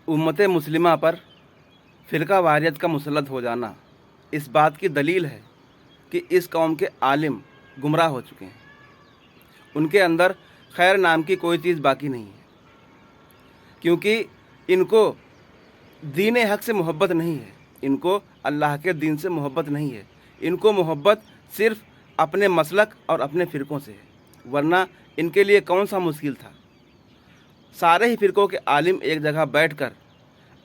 उम्मत मुस्लिमा पर फ़िरका वारियत का मुसल्लत हो जाना इस बात की दलील है कि इस कौम के आलिम गुमराह हो चुके हैं। उनके अंदर खैर नाम की कोई चीज़ बाकी नहीं है, क्योंकि इनको दीन हक़ से मोहब्बत नहीं है, इनको अल्लाह के दीन से मोहब्बत नहीं है, इनको मोहब्बत सिर्फ़ अपने मसलक और अपने फ़िरक़ों से है। वरना इनके लिए कौन सा मुश्किल था। सारे ही फ़िरक़ों के आलिम एक जगह बैठकर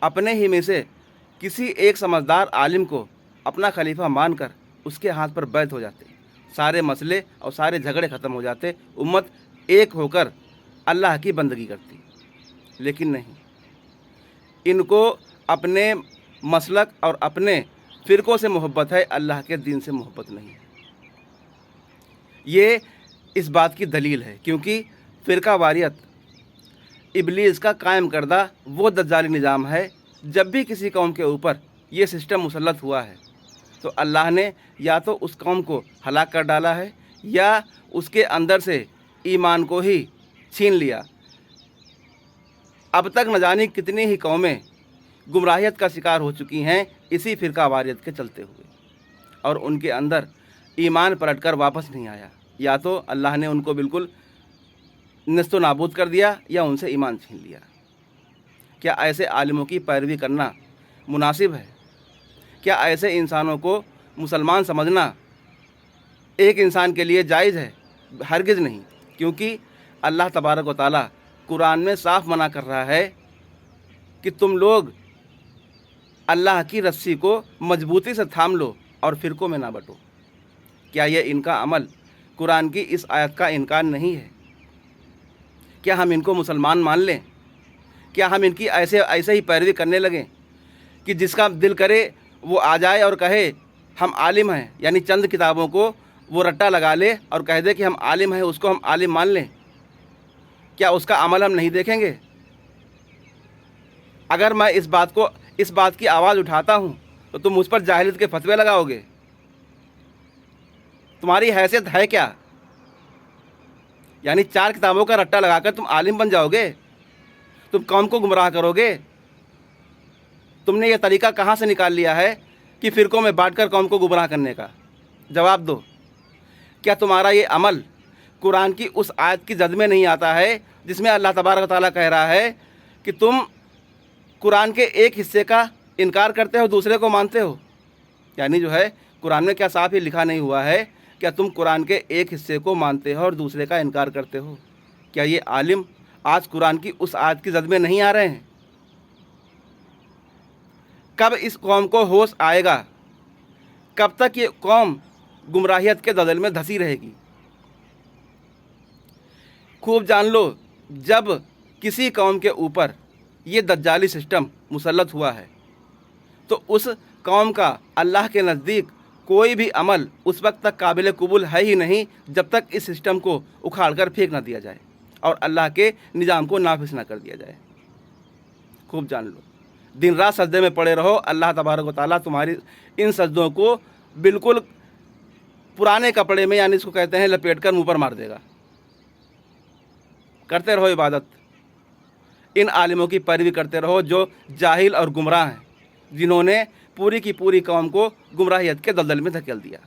अपने ही में से किसी एक समझदार आलिम को अपना खलीफा मानकर उसके हाथ पर बैत हो जाते, सारे मसले और सारे झगड़े ख़त्म हो जाते, उम्मत एक होकर अल्लाह की बंदगी करती। लेकिन नहीं, इनको अपने मसलक और अपने फ़िरक़ों से मोहब्बत है, अल्लाह के दीन से मोहब्बत नहीं है। ये इस बात की दलील है, क्योंकि फ़िरका वारियत इब्लीस का कायम करदा वो दज्जाली निज़ाम है। जब भी किसी कौम के ऊपर ये सिस्टम मुसल्लत हुआ है तो अल्लाह ने या तो उस कौम को हलाक कर डाला है या उसके अंदर से ईमान को ही छीन लिया। अब तक न जाने कितनी ही कौमें गुमराहियत का शिकार हो चुकी हैं इसी फ़िरका वारियत के चलते हुए, और उनके अंदर ईमान पलट कर वापस नहीं आया। या तो अल्लाह ने उनको बिल्कुल नेस्तो नाबूद कर दिया या उनसे ईमान छीन लिया। क्या ऐसे आलिमों की पैरवी करना मुनासिब है? क्या ऐसे इंसानों को मुसलमान समझना एक इंसान के लिए जायज़ है? हरगिज़ नहीं, क्योंकि अल्लाह तबारक व तआला कुरान में साफ मना कर रहा है कि तुम लोग अल्लाह की रस्सी को मजबूती से थाम लो और फ़िरक़ों में ना बंटो। क्या ये इनका अमल कुरान की इस आयत का इनकार नहीं है? क्या हम इनको मुसलमान मान लें? क्या हम इनकी ऐसे ही पैरवी करने लगें कि जिसका दिल करे वो आ जाए और कहे हम आलिम हैं, यानी चंद किताबों को वो रट्टा लगा ले और कह दे कि हम आलिम हैं, उसको हम आलिम मान लें? क्या उसका अमल हम नहीं देखेंगे? अगर मैं इस बात की आवाज़ उठाता हूँ तो तुम मुझ पर जाहिलियत के फतवे लगाओगे? तुम्हारी हैसियत है क्या? यानी 4 किताबों का रट्टा लगाकर तुम आलिम बन जाओगे? तुम कौम को गुमराह करोगे? तुमने ये तरीक़ा कहाँ से निकाल लिया है कि फ़िरक़ों में बांटकर कौम को गुमराह करने का? जवाब दो। क्या तुम्हारा ये अमल कुरान की उस आयत की जद में नहीं आता है जिसमें अल्लाह तबारक व तआला कह रहा है कि तुम कुरान के एक हिस्से का इनकार करते हो, दूसरे को मानते हो? यानी जो है कुरान में क्या साफ ही लिखा नहीं हुआ है? क्या तुम कुरान के एक हिस्से को मानते हो और दूसरे का इनकार करते हो? क्या ये आलिम आज कुरान की उस आयत की जद में नहीं आ रहे हैं? कब इस कौम को होश आएगा? कब तक ये कौम गुमराहियत के दलदल में धंसी रहेगी? खूब जान लो, जब किसी कौम के ऊपर ये दज्जाली सिस्टम मुसल्लत हुआ है तो उस कौम का अल्लाह के नज़दीक कोई भी अमल उस वक्त तक काबिल कबूल है ही नहीं जब तक इस सिस्टम को उखाड़ कर फेंक ना दिया जाए और अल्लाह के निज़ाम को नाफिज ना कर दिया जाए। खूब जान लो, दिन रात सजदे में पड़े रहो, अल्लाह तबारक व तआला तुम्हारी इन सजदों को बिल्कुल पुराने कपड़े में, यानी इसको कहते हैं लपेट कर मुँह पर मार देगा। करते रहो इबादत, इन आलिमों की पैरवी करते रहो जो जाहिल और गुमराह हैं, जिन्होंने पूरी की पूरी कौम को गुमराहियत के दलदल में धकेल दिया।